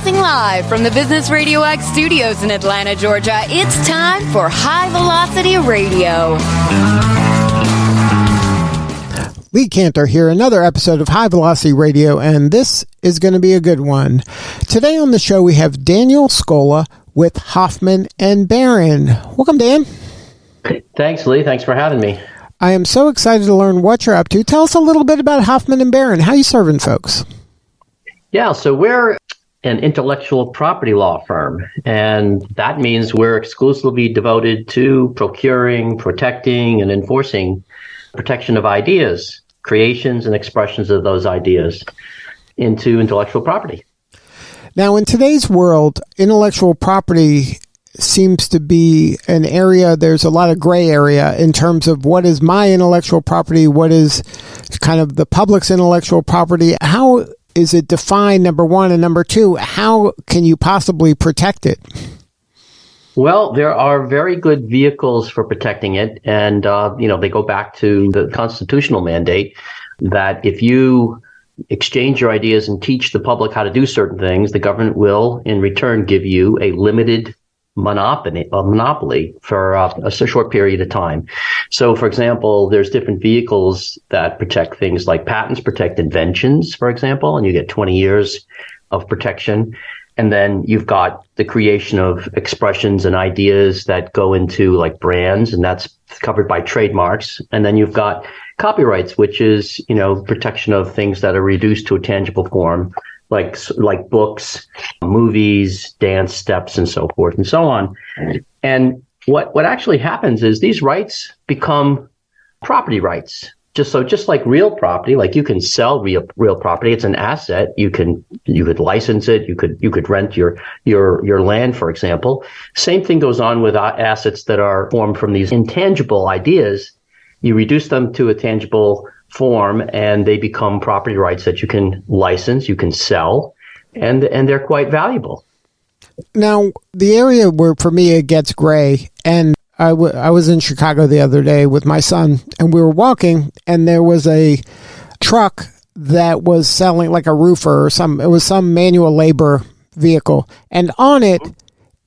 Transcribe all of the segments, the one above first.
Broadcasting live from the Business RadioX studios in Atlanta, Georgia, it's time for High Velocity Radio. Lee Cantor here, another episode of High Velocity Radio, and this is going to be a good one. Today on the show, we have Daniel Scola with Hoffman Baron. Welcome, Dan. Thanks, Lee. Thanks for having me. I am so excited to learn what you're up to. Tell us a little bit about Hoffman Baron. How are you serving folks? Yeah, so we're an intellectual property law firm, and that means we're exclusively devoted to procuring, protecting, and enforcing protection of ideas, creations, and expressions of those ideas into intellectual property. Now, in today's world, intellectual property seems to be an area, there's a lot of gray area in terms of what is my intellectual property, what is kind of the public's intellectual property. How is it defined, number one? And number two, how can you possibly protect it? Well, there are very good vehicles for protecting it. And, they go back to the constitutional mandate that if you exchange your ideas and teach the public how to do certain things, the government will, in return, give you a limited monopoly for a short period of time. So, for example, there's different vehicles that protect things like patents protect inventions, for example, and you get 20 years of protection. And then you've got the creation of expressions and ideas that go into like brands, and that's covered by trademarks. And then you've got copyrights, which is, protection of things that are reduced to a tangible form, like books, movies, dance steps, and so forth and so on. And what actually happens is these rights become property rights. Just like real property, like you can sell real property, it's an asset. You could license it. You could rent your land, for example. Same thing goes on with assets that are formed from these intangible ideas. You reduce them to a tangible form, and they become property rights that you can license, you can sell, and they're quite valuable. Now, the area where for me it gets gray, and I was in Chicago the other day with my son, and we were walking, and there was a truck that was selling like a roofer or it was some manual labor vehicle. And on it,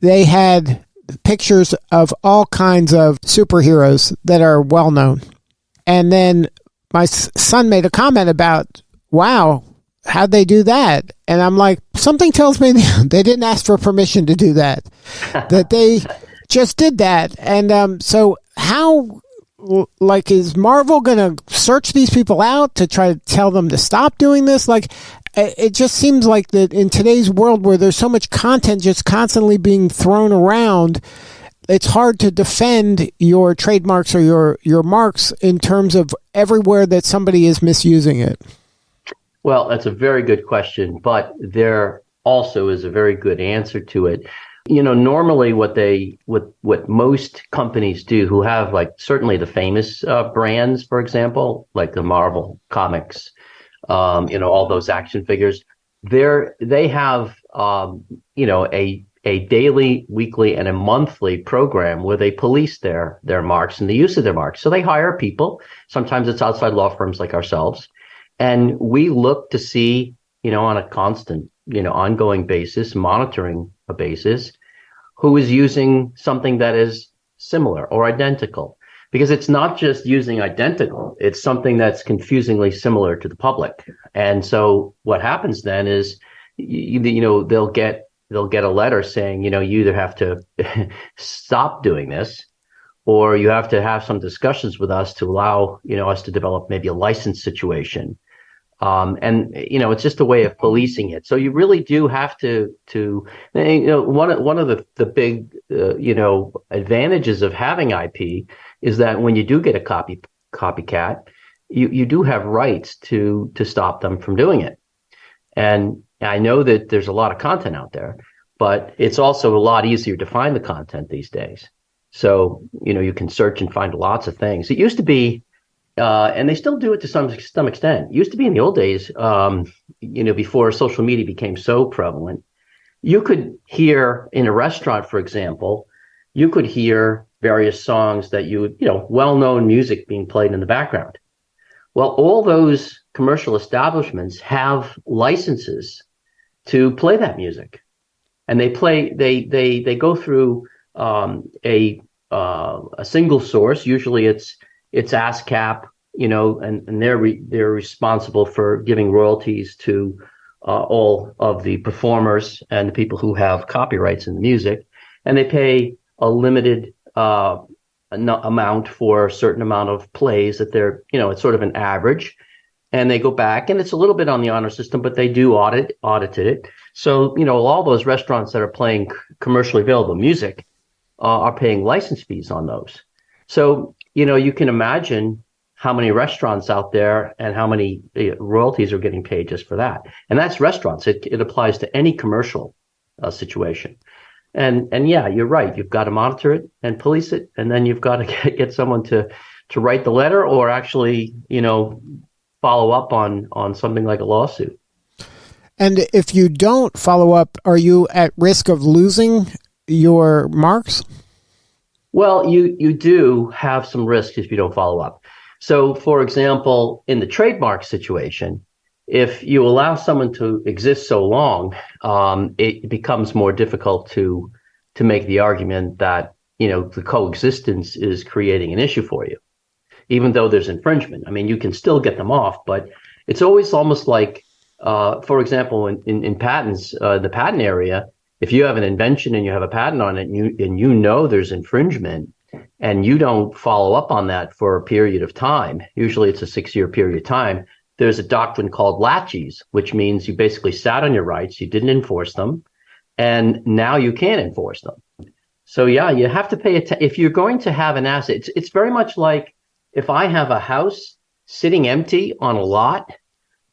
they had pictures of all kinds of superheroes that are well known. And then my son made a comment about, wow, how'd they do that? And I'm like, something tells me they didn't ask for permission to do that, that they just did that. And so how, is Marvel going to search these people out to try to tell them to stop doing this? It just seems like that in today's world where there's so much content just constantly being thrown around, it's hard to defend your trademarks or your marks in terms of everywhere that somebody is misusing it. Well, that's a very good question, but there also is a very good answer to it. Normally what most companies do who have certainly the famous brands, for example, like the Marvel comics, all those action figures, they have, a daily, weekly, and a monthly program where they police their marks and the use of their marks. So they hire people. Sometimes it's outside law firms like ourselves. And we look to see, on a constant, ongoing basis, monitoring a basis, who is using something that is similar or identical. Because it's not just using identical, it's something that's confusingly similar to the public. And so what happens then is, they'll get a letter saying, you either have to stop doing this, or you have to have some discussions with us to allow, us to develop maybe a license situation. It's just a way of policing it. So you really do have to one of the big, advantages of having IP is that when you do get a copycat, you do have rights to stop them from doing it. And I know that there's a lot of content out there, but it's also a lot easier to find the content these days. So, you can search and find lots of things. It used to be, and they still do it to some extent. It used to be in the old days, before social media became so prevalent, you could hear in a restaurant, for example, you could hear various songs that well-known music being played in the background. Well, all those commercial establishments have licenses to play that music. and they go through a single source. Usually it's ASCAP, and they're responsible for giving royalties to all of the performers and the people who have copyrights in the music, and they pay a limited amount for a certain amount of plays that they're, it's sort of an average, and they go back, and it's a little bit on the honor system, but they do audit it. So, all those restaurants that are playing commercially available music are paying license fees on those. So, you can imagine how many restaurants out there and how many royalties are getting paid just for that. And that's restaurants. It applies to any commercial situation. And yeah, you're right. You've got to monitor it and police it. And then you've got to get someone to write the letter or actually, follow up on something like a lawsuit. And if you don't follow up, are you at risk of losing your marks? Well, you do have some risks if you don't follow up. So, for example, in the trademark situation, if you allow someone to exist so long, it becomes more difficult to make the argument that, the coexistence is creating an issue for you, even though there's infringement. I mean, you can still get them off, but it's always almost like, for example, in patents, the patent area, if you have an invention and you have a patent on it and there's infringement, and you don't follow up on that for a period of time, usually it's a 6-year period of time, there's a doctrine called laches, which means you basically sat on your rights, you didn't enforce them, and now you can't enforce them. So yeah, you have to pay attention. If you're going to have an asset, it's very much like if I have a house sitting empty on a lot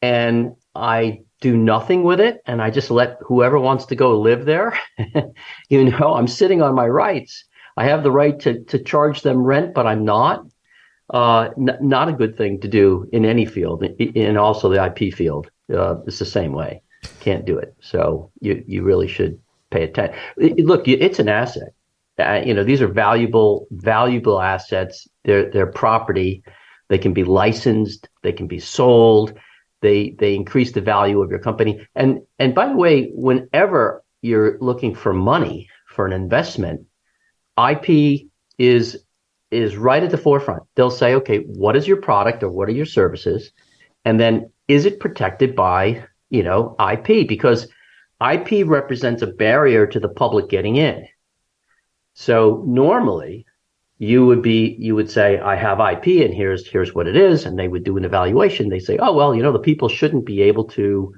and I do nothing with it and I just let whoever wants to go live there, I'm sitting on my rights. I have the right to charge them rent, but I'm not. Not a good thing to do in any field, and also the IP field. It's the same way. Can't do it. So you really should pay attention. Look, it's an asset. These are valuable assets. They're property. They can be licensed. They can be sold. They increase the value of your company. And by the way, whenever you're looking for money for an investment, IP is right at the forefront. They'll say, okay, what is your product or what are your services? And then is it protected by, IP? Because IP represents a barrier to the public getting in. So normally you would say, I have IP and here's what it is. And they would do an evaluation. They say, oh, well, the people shouldn't be able to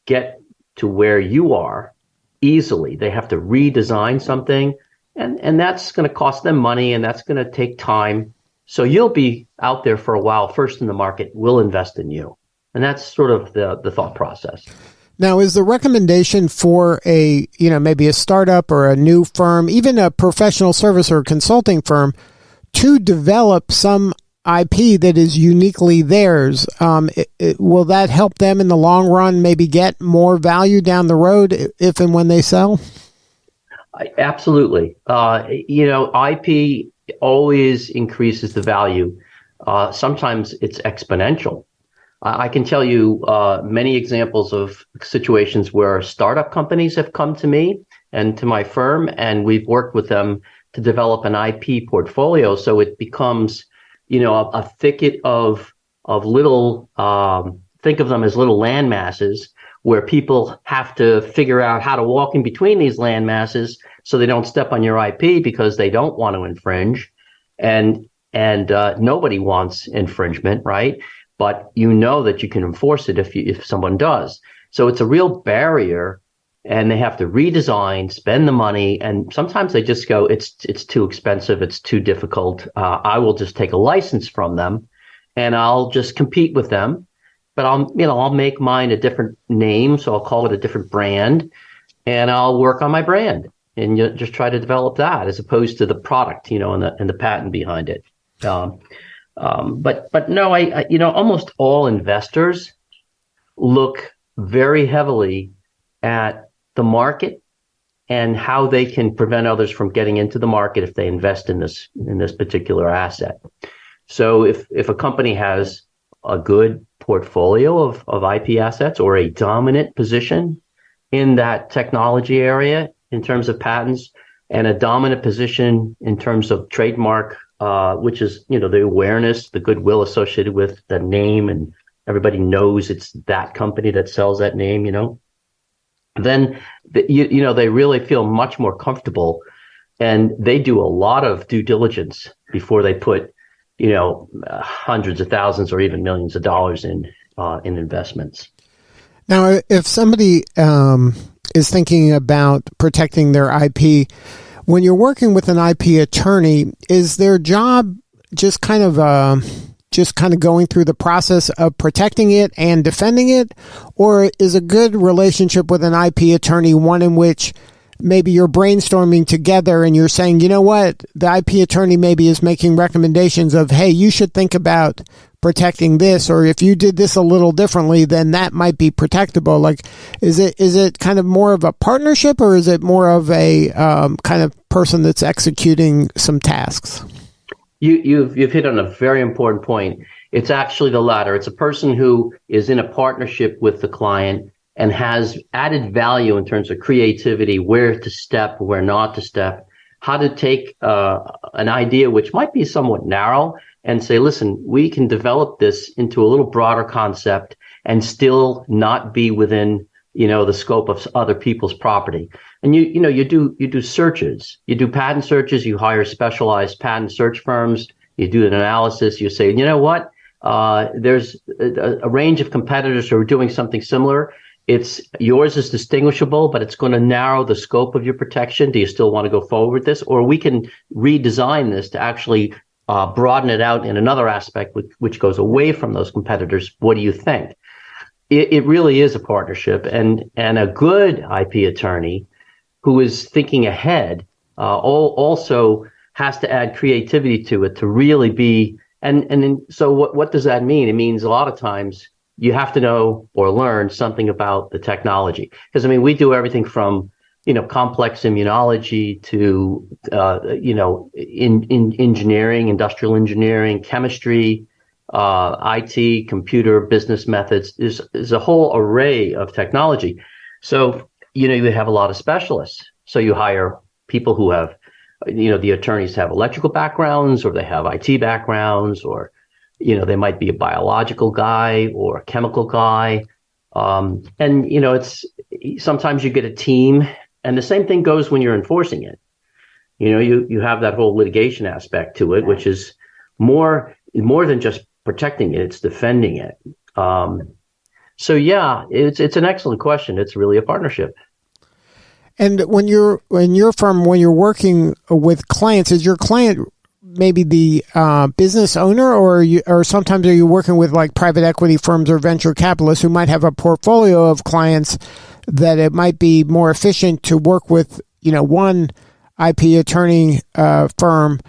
get to where you are easily. They have to redesign something. And that's going to cost them money, and that's going to take time. So you'll be out there for a while, first in the market. We'll invest in you. And that's sort of the thought process. Now, is the recommendation for maybe a startup or a new firm, even a professional service or consulting firm, to develop some IP that is uniquely theirs? Will that help them in the long run maybe get more value down the road if and when they sell? Absolutely. IP always increases the value. Sometimes it's exponential. I can tell you many examples of situations where startup companies have come to me and to my firm, and we've worked with them to develop an IP portfolio. So it becomes, a thicket of little, think of them as little land masses, where people have to figure out how to walk in between these land masses so they don't step on your IP because they don't want to infringe. And nobody wants infringement, right? But that you can enforce it if someone does. So it's a real barrier, and they have to redesign, spend the money, and sometimes they just go, it's too expensive, it's too difficult. I will just take a license from them, and I'll just compete with them. But I'll make mine a different name, so I'll call it a different brand, and I'll work on my brand and just try to develop that as opposed to the product, and the patent behind it. But no, almost all investors look very heavily at the market and how they can prevent others from getting into the market if they invest in this particular asset. So if a company has a good portfolio of IP assets or a dominant position in that technology area, in terms of patents and a dominant position in terms of trademark, which is, the awareness, the goodwill associated with the name, and everybody knows it's that company that sells that name, then they really feel much more comfortable, and they do a lot of due diligence before they put hundreds of thousands or even millions of dollars in investments. Now, if somebody is thinking about protecting their IP, when you're working with an IP attorney, is their job just kind of going through the process of protecting it and defending it, or is a good relationship with an IP attorney one in which maybe you're brainstorming together and you're saying, you know what, the IP attorney maybe is making recommendations of, hey, you should think about protecting this, or if you did this a little differently, then that might be protectable. Like, is it kind of more of a partnership, or is it more of a kind of person that's executing some tasks? You've hit on a very important point. It's actually the latter. It's a person who is in a partnership with the client and has added value in terms of creativity, where to step, where not to step, how to take an idea which might be somewhat narrow and say, listen, we can develop this into a little broader concept and still not be within, the scope of other people's property. And you do searches, you do patent searches, you hire specialized patent search firms, you do an analysis, you say, you know what, there's a range of competitors who are doing something similar. Yours is distinguishable, but it's going to narrow the scope of your protection. Do you still want to go forward with this? Or we can redesign this to actually broaden it out in another aspect, which goes away from those competitors. What do you think? It really is a partnership, and a good IP attorney who is thinking ahead also has to add creativity to it to really be. So what does that mean? It means a lot of times you have to know or learn something about the technology, because we do everything from complex immunology to in engineering, industrial engineering, chemistry, IT, computer, business methods. There's a whole array of technology. So you have a lot of specialists. So you hire people who have, the attorneys have electrical backgrounds, or they have IT backgrounds, or they might be a biological guy or a chemical guy. It's sometimes you get a team, and the same thing goes when you're enforcing it. You have that whole litigation aspect to it, which is more than just protecting it, it's defending it. So yeah, it's an excellent question. It's really a partnership. And when you're working with clients, is your client maybe the business owner, or sometimes are you working with like private equity firms or venture capitalists who might have a portfolio of clients that it might be more efficient to work with, one IP attorney firm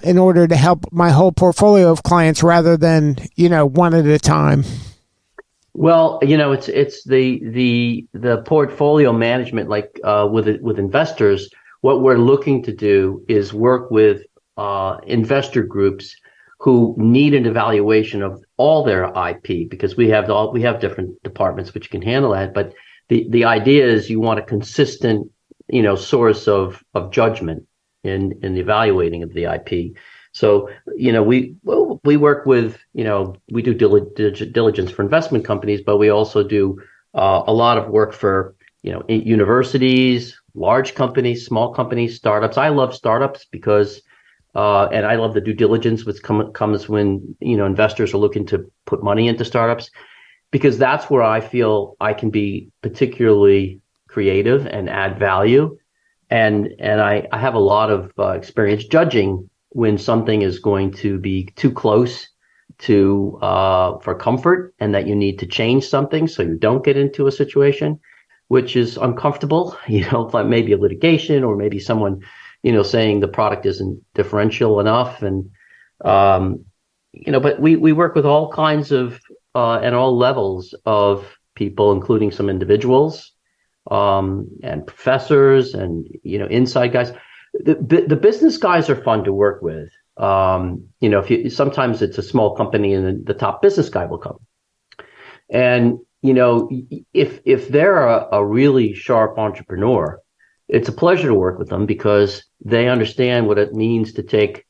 in order to help my whole portfolio of clients rather than, one at a time? Well, it's the portfolio management, like with investors. What we're looking to do is work with investor groups who need an evaluation of all their IP, because we have different departments which can handle that. But the idea is you want a consistent, source of judgment in the evaluating of the IP. So, we work with, we do diligence for investment companies, but we also do a lot of work for, universities, large companies, small companies, startups. I love startups because, and I love the due diligence which comes when, investors are looking to put money into startups, because that's where I feel I can be particularly creative and add value. And I have a lot of experience judging when something is going to be too close to for comfort, and that you need to change something so you don't get into a situation which is uncomfortable, like maybe a litigation, or maybe someone, saying the product isn't differential enough. And, but we work with all kinds of and all levels of people, including some individuals and professors and, inside guys. The business guys are fun to work with. Sometimes it's a small company and the top business guy will come. And, if they're a really sharp entrepreneur, it's a pleasure to work with them because they understand what it means to take,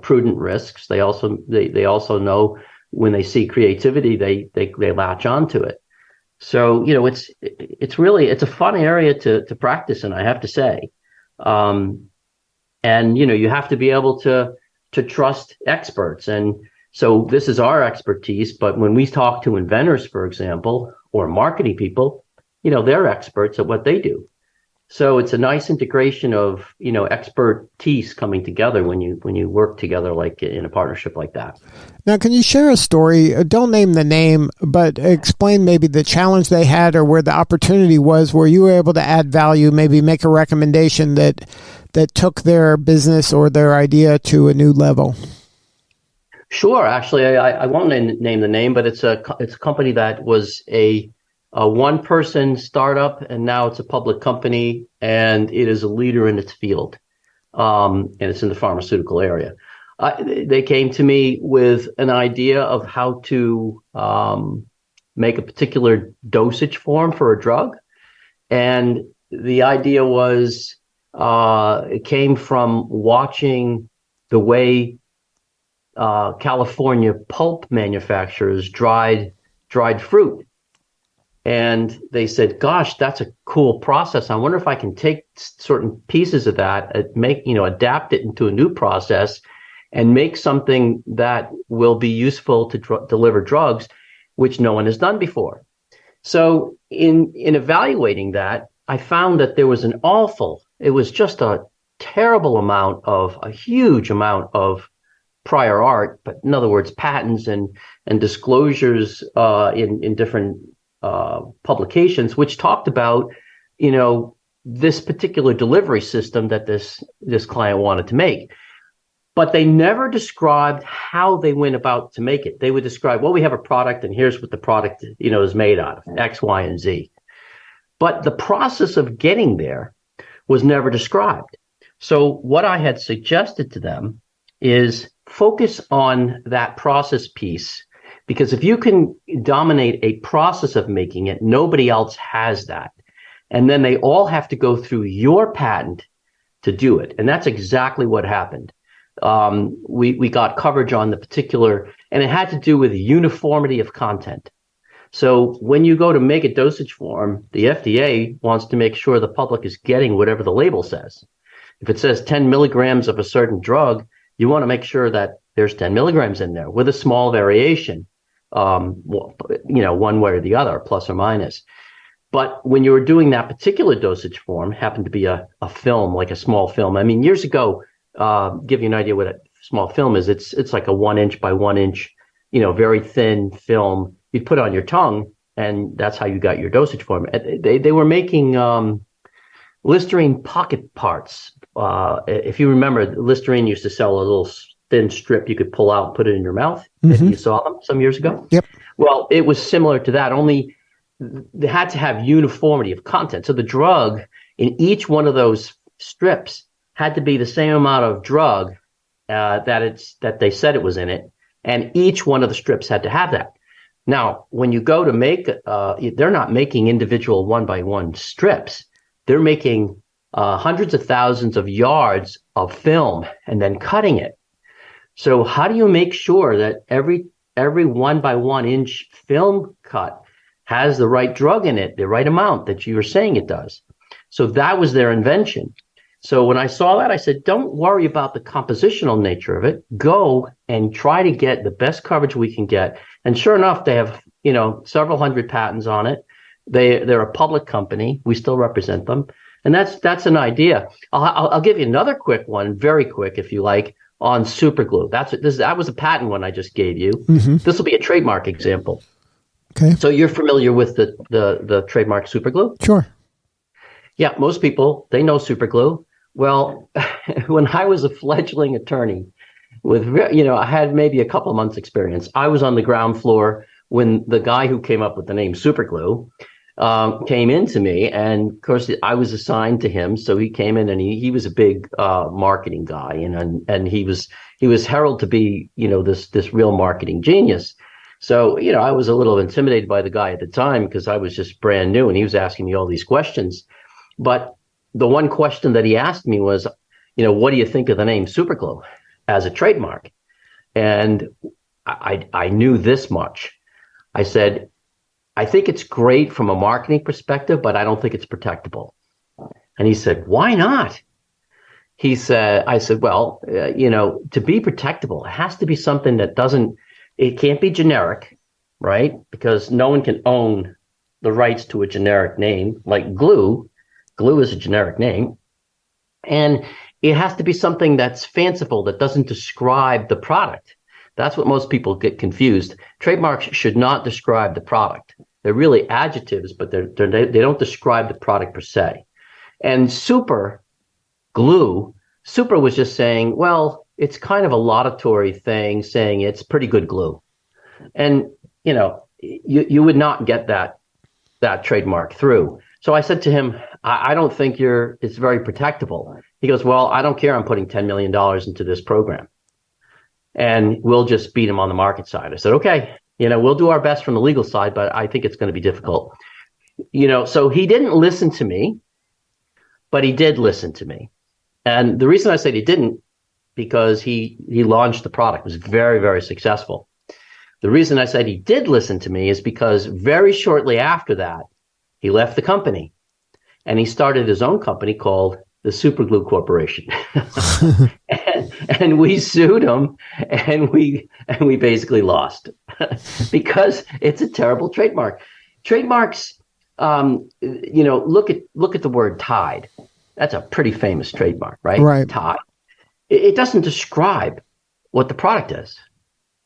prudent risks. They also know when they see creativity, they latch onto it. So, it's a fun area to practice in, I have to say. And, you have to be able to trust experts. And so this is our expertise. But when we talk to inventors, for example, or marketing people, they're experts at what they do. So it's a nice integration of, expertise coming together when you work together, like in a partnership like that. Now, can you share a story? Don't name the name, but explain maybe the challenge they had or where the opportunity was where you were able to add value, maybe make a recommendation that took their business or their idea to a new level. Sure. Actually, I won't name the name, but it's a company that was a one-person startup, and now it's a public company, and it is a leader in its field, and it's in the pharmaceutical area. They came to me with an idea of how to make a particular dosage form for a drug, and the idea was it came from watching the way California pulp manufacturers dried fruit. And they said, gosh, that's a cool process. I wonder if I can take certain pieces of that, adapt it into a new process and make something that will be useful to deliver drugs, which no one has done before. So in evaluating that, I found that there was it was just a huge amount of prior art, but in other words, patents and disclosures in different publications, which talked about, this particular delivery system that this client wanted to make. But they never described how they went about to make it. They would describe, well, we have a product and here's what the product, is made out of, X, Y, and Z. But the process of getting there was never described. So what I had suggested to them is focus on that process piece, because if you can dominate a process of making it, nobody else has that. And then they all have to go through your patent to do it. And that's exactly what happened. We got coverage on the particular, and it had to do with uniformity of content. So when you go to make a dosage form, the FDA wants to make sure the public is getting whatever the label says. If it says 10 milligrams of a certain drug, you want to make sure that there's 10 milligrams in there with a small variation, one way or the other, plus or minus. But when you were doing that particular dosage form, happened to be a film, like a small film. I mean, years ago, give you an idea what a small film is. It's like a 1 inch by 1 inch, very thin film you'd put on your tongue, and that's how you got your dosage form. They were making Listerine pocket parts. If you remember, Listerine used to sell a little thin strip you could pull out and put it in your mouth. Mm-hmm. You saw them some years ago. Yep. Well, it was similar to that, only they had to have uniformity of content. So the drug in each one of those strips had to be the same amount of drug that they said it was in it, and each one of the strips had to have that. Now, when you go to make, they're not making individual 1-by-1 strips. They're making hundreds of thousands of yards of film and then cutting it. So how do you make sure that every 1-by-1 inch film cut has the right drug in it, the right amount that you were saying it does? So that was their invention. So when I saw that, I said, don't worry about the compositional nature of it. Go and try to get the best coverage we can get. And sure enough, they have, several hundred patents on it. They're a public company. We still represent them. And that's an idea. I'll give you another quick one, very quick, if you like, on super glue. That was a patent one I just gave you. Mm-hmm. This will be a trademark example. Okay. So you're familiar with the trademark super glue? Sure. Yeah, most people, they know super glue. Well, when I was a fledgling attorney I had maybe a couple of months experience. I was on the ground floor when the guy who came up with the name super glue came into me, and of course I was assigned to him. So he came in, and he was a big marketing guy, and he was heralded to be this real marketing genius. So I was a little intimidated by the guy at the time because I was just brand new, and he was asking me all these questions. But the one question that he asked me was, what do you think of the name Superglue as a trademark? And I knew this much. I said, I think it's great from a marketing perspective, but I don't think it's protectable. And he said, why not? I said, well, to be protectable, it has to be something that it can't be generic, right? Because no one can own the rights to a generic name like glue. Glue is a generic name. And it has to be something that's fanciful, that doesn't describe the product. That's what most people get confused. Trademarks should not describe the product. They're really adjectives, but they don't describe the product per se. And super was just saying, well, it's kind of a laudatory thing saying it's pretty good glue. And, you would not get that trademark through. So I said to him, I don't think it's very protectable. He goes, well, I don't care. I'm putting $10 million into this program. And we'll just beat him on the market side. I said, okay, we'll do our best from the legal side, but I think it's going to be difficult. So he didn't listen to me, but he did listen to me. And the reason I said he didn't, because he launched the product, was very, very successful. The reason I said he did listen to me is because very shortly after that, he left the company and he started his own company called the Superglue Corporation. and we sued him and we basically lost because it's a terrible trademark. Trademarks, look at the word Tide. That's a pretty famous trademark, right? Right. Tide. It doesn't describe what the product is.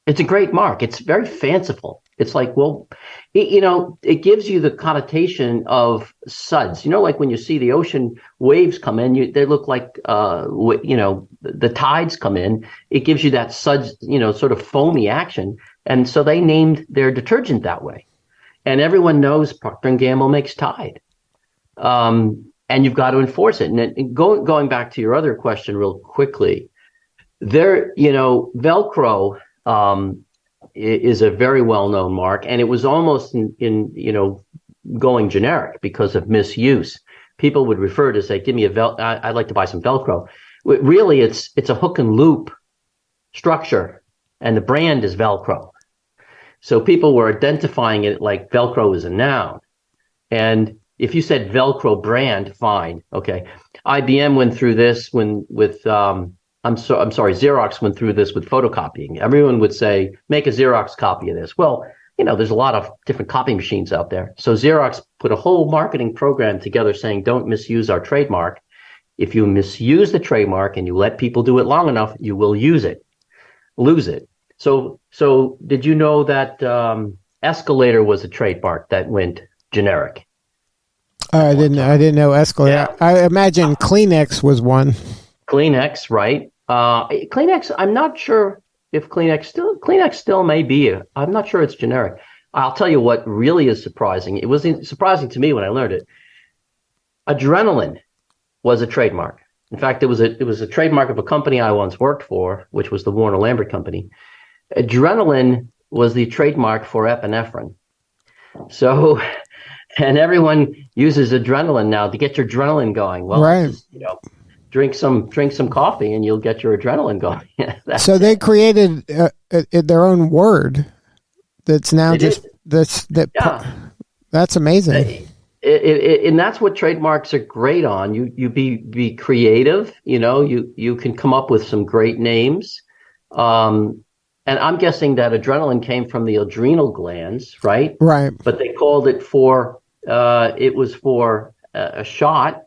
It's a great mark. It's very fanciful. It's like, well, it gives you the connotation of suds. Like when you see the ocean waves come in, they look like, the tides come in. It gives you that suds, sort of foamy action. And so they named their detergent that way. And everyone knows Procter & Gamble makes Tide. And you've got to enforce it. And going back to your other question real quickly, Velcro is a very well-known mark, and it was almost in going generic because of misuse. People would refer to say, "Give me I'd like to buy some Velcro." Really, it's a hook and loop structure, and the brand is Velcro. So people were identifying it like Velcro is a noun, and if you said Velcro brand, fine, okay. IBM went through this Xerox went through this with photocopying. Everyone would say, make a Xerox copy of this. Well, there's a lot of different copy machines out there. So Xerox put a whole marketing program together saying, don't misuse our trademark. If you misuse the trademark and you let people do it long enough, you will lose it. So did you know that escalator was a trademark that went generic? I didn't know escalator. Yeah. I imagine Kleenex was one. Kleenex, right? Kleenex, I'm not sure if Kleenex still may be. I'm not sure it's generic. I'll tell you what really is surprising. It was surprising to me when I learned it. Adrenaline was a trademark. In fact, it was a trademark of a company I once worked for, which was the Warner Lambert Company. Adrenaline was the trademark for epinephrine. So, and everyone uses adrenaline now to get your adrenaline going. Well, right. Drink some coffee and you'll get your adrenaline going. So they created their own word that's now that's amazing. And that's what trademarks are great on. You be creative. You can come up with some great names. And I'm guessing that adrenaline came from the adrenal glands, right? Right. But they called it it was for a shot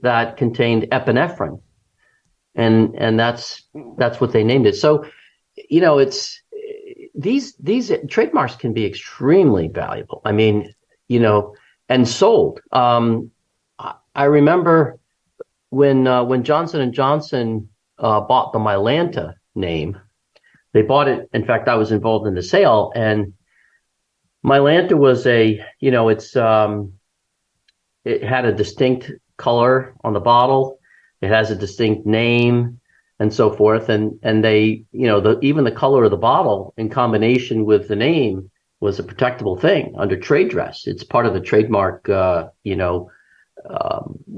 that contained epinephrine, and that's what they named it. So, it's these trademarks can be extremely valuable. I mean, and sold. I remember when Johnson & Johnson bought the Mylanta name, they bought it. In fact, I was involved in the sale, and Mylanta was it had a distinct color on the bottle. It has a distinct name and so forth. And they, even the color of the bottle in combination with the name was a protectable thing under trade dress. It's part of the trademark,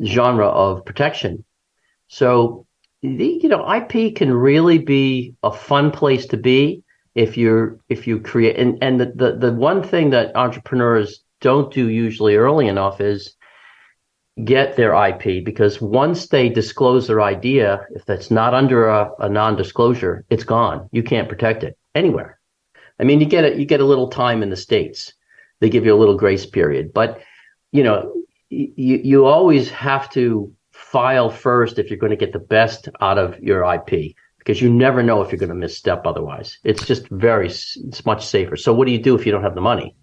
genre of protection. So, IP can really be a fun place to be if you create. And the one thing that entrepreneurs don't do usually early enough is get their IP, because once they disclose their idea, if that's not under a non-disclosure, it's gone. You can't protect it anywhere. I mean, you get a little time in the States. They give you a little grace period, but you always have to file first if you're going to get the best out of your IP, because you never know if you're going to misstep otherwise. It's just it's much safer. So what do you do if you don't have the money?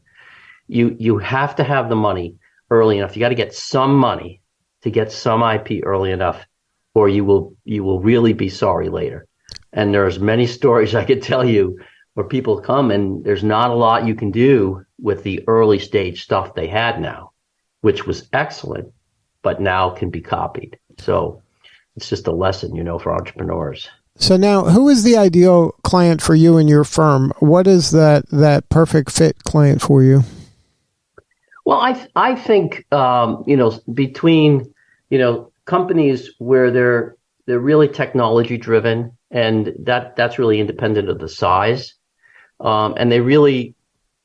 You have to have the money early enough. You got to get some money to get some IP early enough, or you will really be sorry later. And there's many stories I could tell you where people come and there's not a lot you can do with the early stage stuff they had now, which was excellent, but now can be copied. So it's just a lesson, for entrepreneurs. So now, who is the ideal client for you and your firm? What is that perfect fit client for you? Well, I think between companies where they're really technology driven, and that's really independent of the size, and they really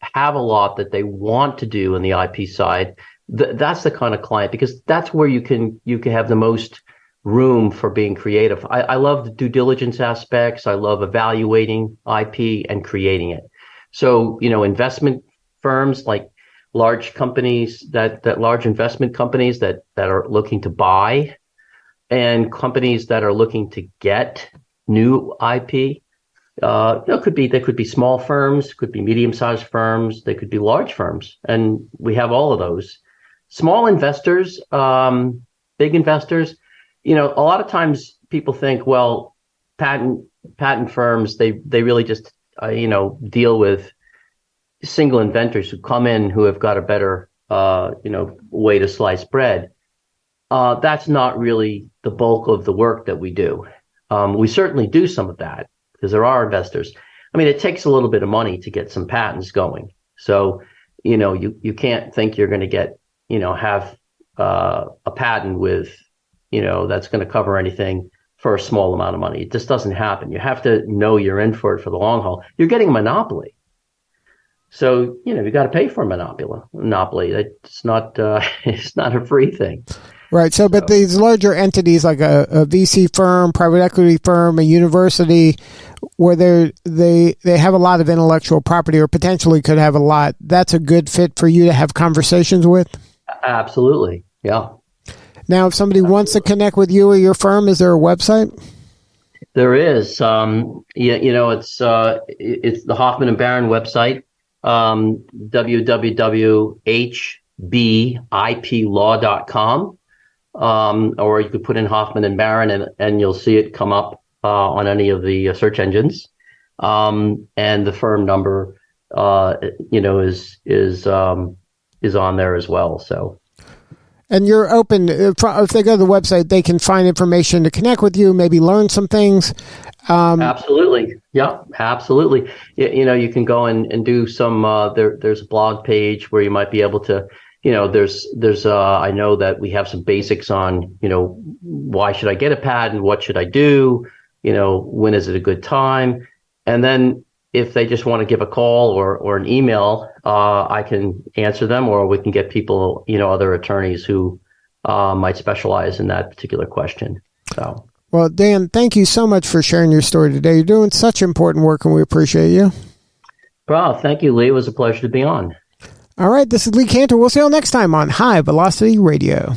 have a lot that they want to do in the IP side. That's the kind of client, because that's where you can have the most room for being creative. I love the due diligence aspects. I love evaluating IP and creating it. So, investment firms, like large companies, that large investment companies that are looking to buy, and companies that are looking to get new IP. They could be small firms, could be medium-sized firms, they could be large firms, and we have all of those. Small investors, big investors, a lot of times people think, well, patent firms, they really just deal with single inventors who come in who have got a better way to slice bread. That's not really the bulk of the work that we do. We certainly do some of that, because there are investors. I mean, it takes a little bit of money to get some patents going. So, you can't think you're going to get, have a patent with, that's going to cover anything for a small amount of money. It just doesn't happen. You have to know you're in for it for the long haul. You're getting a monopoly. So, you got to pay for a monopoly. It's not a free thing. Right. So, but these larger entities like a VC firm, private equity firm, a university, where they have a lot of intellectual property, or potentially could have a lot, that's a good fit for you to have conversations with? Absolutely. Yeah. Now, if somebody wants to connect with you or your firm, is there a website? There is. It's the Hoffman Baron website, www.hbiplaw.com. Or you could put in Hoffman Baron and you'll see it come up on any of the search engines. And the firm number, is on there as well. So. And you're open, if they go to the website, they can find information to connect with you, maybe learn some things. Absolutely. Yeah, absolutely. You can go and do some, there's a blog page where you might be able to, there's I know that we have some basics on, why should I get a patent? What should I do? When is it a good time? And then if they just want to give a call or an email, I can answer them, or we can get people, other attorneys who might specialize in that particular question. So. Well, Dan, thank you so much for sharing your story today. You're doing such important work, and we appreciate you. Bro, thank you, Lee. It was a pleasure to be on. All right, this is Lee Cantor. We'll see you all next time on High Velocity Radio.